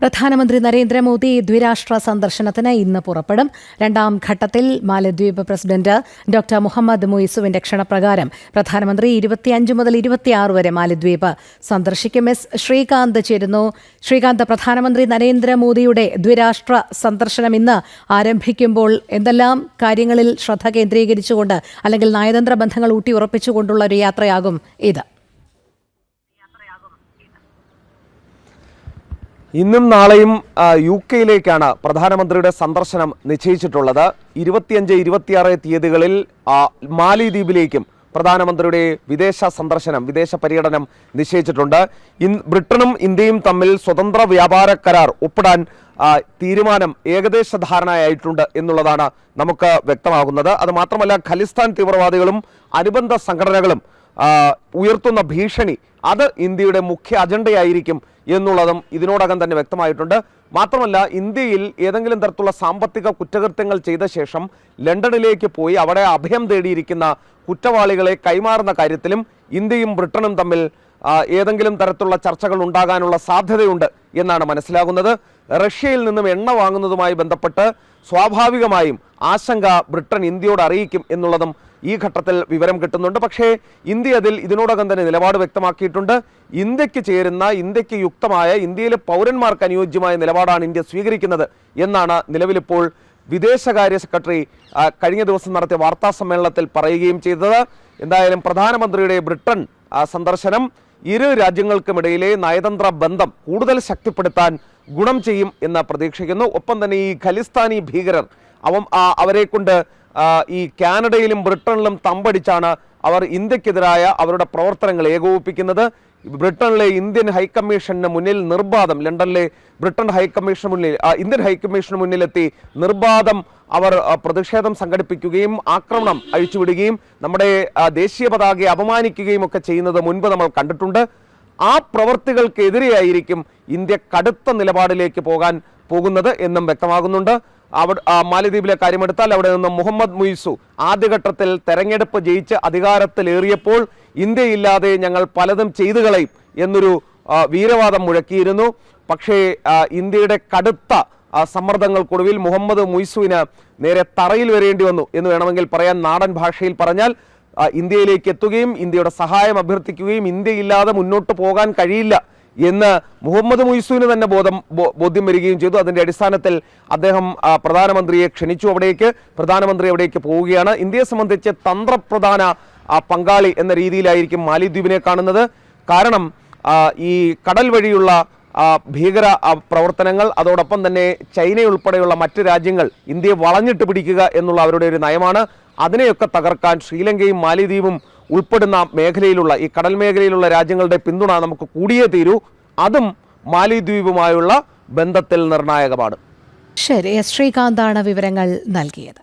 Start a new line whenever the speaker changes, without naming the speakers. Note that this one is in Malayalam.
പ്രധാനമന്ത്രി നരേന്ദ്രമോദി ദ്വിരാഷ്ട്ര സന്ദർശനത്തിന് ഇന്ന് പുറപ്പെടും. രണ്ടാം ഘട്ടത്തിൽ മാലദ്വീപ് പ്രസിഡന്റ് ഡോക്ടർ മുഹമ്മദ് മുയിസുവിന്റെ ക്ഷണപ്രകാരം പ്രധാനമന്ത്രി 25 മുതൽ 26 വരെ മാലദ്വീപ് സന്ദർശിക്കും. എസ് ശ്രീകാന്ത് ചേരുന്നു. ശ്രീകാന്ത്, പ്രധാനമന്ത്രി നരേന്ദ്രമോദിയുടെ ദ്വിരാഷ്ട്ര സന്ദർശനം ഇന്ന് ആരംഭിക്കുമ്പോൾ എന്തെല്ലാം കാര്യങ്ങളിൽ ശ്രദ്ധ കേന്ദ്രീകരിച്ചുകൊണ്ട് അല്ലെങ്കിൽ നയതന്ത്ര ബന്ധങ്ങൾ ഊട്ടിയുറപ്പിച്ചുകൊണ്ടുള്ള ഒരു യാത്രയാകും ഇത്?
ഇന്നും നാളെയും UK-യിലേക്കാണ് പ്രധാനമന്ത്രിയുടെ സന്ദർശനം നിശ്ചയിച്ചിട്ടുള്ളത്. 25-26 തീയതികളിൽ മാലിദ്വീപിലേക്കും പ്രധാനമന്ത്രിയുടെ വിദേശ പര്യടനം നിശ്ചയിച്ചിട്ടുണ്ട്. ബ്രിട്ടനും ഇന്ത്യയും തമ്മിൽ സ്വതന്ത്ര വ്യാപാര കരാർ ഒപ്പിടാൻ തീരുമാനം ഏകദേശ ധാരണയായിട്ടുണ്ട് എന്നുള്ളതാണ് നമുക്ക് വ്യക്തമാകുന്നത്. അത് മാത്രമല്ല, ഖലിസ്ഥാൻ തീവ്രവാദികളും അനുബന്ധ സംഘടനകളും ഉയർത്തുന്ന ഭീഷണി അത് ഇന്ത്യയുടെ മുഖ്യ അജണ്ടയായിരിക്കും എന്നുള്ളതും ഇതിനോടകം തന്നെ വ്യക്തമായിട്ടുണ്ട്. മാത്രമല്ല, ഇന്ത്യയിൽ ഏതെങ്കിലും തരത്തിലുള്ള സാമ്പത്തിക കുറ്റകൃത്യങ്ങൾ ചെയ്ത ശേഷം ലണ്ടനിലേക്ക് പോയി അവിടെ അഭയം തേടിയിരിക്കുന്ന കുറ്റവാളികളെ കൈമാറുന്ന കാര്യത്തിലും ഇന്ത്യയും ബ്രിട്ടനും തമ്മിൽ ഏതെങ്കിലും തരത്തിലുള്ള ചർച്ചകൾ ഉണ്ടാകാനുള്ള സാധ്യതയുണ്ട് എന്നാണ് മനസ്സിലാകുന്നത്. റഷ്യയിൽ നിന്നും എണ്ണ വാങ്ങുന്നതുമായി ബന്ധപ്പെട്ട് സ്വാഭാവികമായും ആശങ്ക ബ്രിട്ടൻ ഇന്ത്യയോട് അറിയിക്കും എന്നുള്ളതും ഈ ഘട്ടത്തിൽ വിവരം കിട്ടുന്നുണ്ട്. പക്ഷേ ഇന്ത്യ ഇതിനോടകം തന്നെ നിലപാട് വ്യക്തമാക്കിയിട്ടുണ്ട്. ഇന്ത്യക്ക് ചേരുന്ന, ഇന്ത്യക്ക് യുക്തമായ, ഇന്ത്യയിലെ പൗരന്മാർക്ക് അനുയോജ്യമായ നിലപാടാണ് ഇന്ത്യ സ്വീകരിക്കുന്നത് എന്നാണ് നിലവിലിപ്പോൾ വിദേശകാര്യ സെക്രട്ടറി കഴിഞ്ഞ ദിവസം നടത്തിയ വാർത്താ സമ്മേളനത്തിൽ പറയുകയും ചെയ്തത്. എന്തായാലും പ്രധാനമന്ത്രിയുടെ ബ്രിട്ടൻ സന്ദർശനം ഇരു രാജ്യങ്ങൾക്കുമിടയിലെ നയതന്ത്ര ബന്ധം കൂടുതൽ ശക്തിപ്പെടുത്താൻ ഗുണം ചെയ്യും എന്ന് പ്രതീക്ഷിക്കുന്നു. ഒപ്പം തന്നെ ഈ ഖലിസ്ഥാനി ഭീകരർ അവരെ കൊണ്ട് ഈ കാനഡയിലും ബ്രിട്ടനിലും തമ്പടിച്ചാണ് അവർ ഇന്ത്യക്കെതിരായ അവരുടെ പ്രവർത്തനങ്ങൾ ഏകോപിപ്പിക്കുന്നത്. ബ്രിട്ടനിലെ ഇന്ത്യൻ ഹൈക്കമ്മീഷന് മുന്നിൽ നിർബാധം, ലണ്ടനിലെ ബ്രിട്ടൻ ഹൈക്കമ്മീഷന് മുന്നിൽ ഇന്ത്യൻ ഹൈക്കമ്മീഷന് മുന്നിലെത്തി നിർബാധം അവർ പ്രതിഷേധം സംഘടിപ്പിക്കുകയും ആക്രമണം അഴിച്ചുവിടുകയും നമ്മുടെ ദേശീയ പതാകയെ അപമാനിക്കുകയും ഒക്കെ ചെയ്യുന്നത് മുൻപ് നമ്മൾ കണ്ടിട്ടുണ്ട്. ആ പ്രവർത്തികൾക്കെതിരെയായിരിക്കും ഇന്ത്യ കടുത്ത നിലപാടിലേക്ക് പോകുന്നത് എന്നും വ്യക്തമാകുന്നുണ്ട്. മാലദ്വീപിലെ കാര്യമെടുത്താൽ അവിടെ നിന്ന് മുഹമ്മദ് മുയിസു ആദ്യഘട്ടത്തിൽ തെരഞ്ഞെടുപ്പ് ജയിച്ച് അധികാരത്തിലേറിയപ്പോൾ ഇന്ത്യയില്ലാതെ ഞങ്ങൾ പലതും ചെയ്തു കളയും എന്നൊരു വീരവാദം മുഴക്കിയിരുന്നു. പക്ഷേ ഇന്ത്യയുടെ കടുത്ത സമ്മർദ്ദങ്ങൾക്കൊടുവിൽ മുഹമ്മദ് മുയിസുവിന് നേരെ തറയിൽ വരേണ്ടി വന്നു എന്ന് വേണമെങ്കിൽ പറയാൻ. നാടൻ ഭാഷയിൽ പറഞ്ഞാൽ ഇന്ത്യയിലേക്ക് എത്തുകയും ഇന്ത്യയുടെ സഹായം അഭ്യർത്ഥിക്കുകയും ഇന്ത്യയില്ലാതെ മുന്നോട്ട് പോകാൻ കഴിയില്ല എന്ന് മുഹമ്മദ് മുയിസുവിന് തന്നെ ബോധ്യം വരികയും ചെയ്തു. അതിന്റെ അടിസ്ഥാനത്തിൽ അദ്ദേഹം പ്രധാനമന്ത്രിയെ ക്ഷണിച്ചു. പ്രധാനമന്ത്രി അവിടേക്ക് പോവുകയാണ്. ഇന്ത്യയെ സംബന്ധിച്ച് തന്ത്രപ്രധാന പങ്കാളി എന്ന രീതിയിലായിരിക്കും മാലിദ്വീപിനെ കാണുന്നത്. കാരണം ഈ കടൽ വഴിയുള്ള ഭീകര പ്രവർത്തനങ്ങൾ, അതോടൊപ്പം തന്നെ ചൈനയുൾപ്പെടെയുള്ള മറ്റ് രാജ്യങ്ങൾ ഇന്ത്യയെ വളഞ്ഞിട്ട് പിടിക്കുക എന്നുള്ള അവരുടെ ഒരു നയമാണ്. അതിനെയൊക്കെ തകർക്കാൻ ശ്രീലങ്കയും മാലിദ്വീപും ഉൾപ്പെടുന്ന മേഖലയിലുള്ള ഈ കടൽ മേഖലയിലുള്ള രാജ്യങ്ങളുടെ പിന്തുണ നമുക്ക് കൂടിയേ തീരൂ. അതും മാലിദ്വീപുമായുള്ള ബന്ധത്തിൽ നിർണായകമാണ്.
ശരി, ശ്രീകാന്താണ് വിവരങ്ങൾ നൽകിയത്.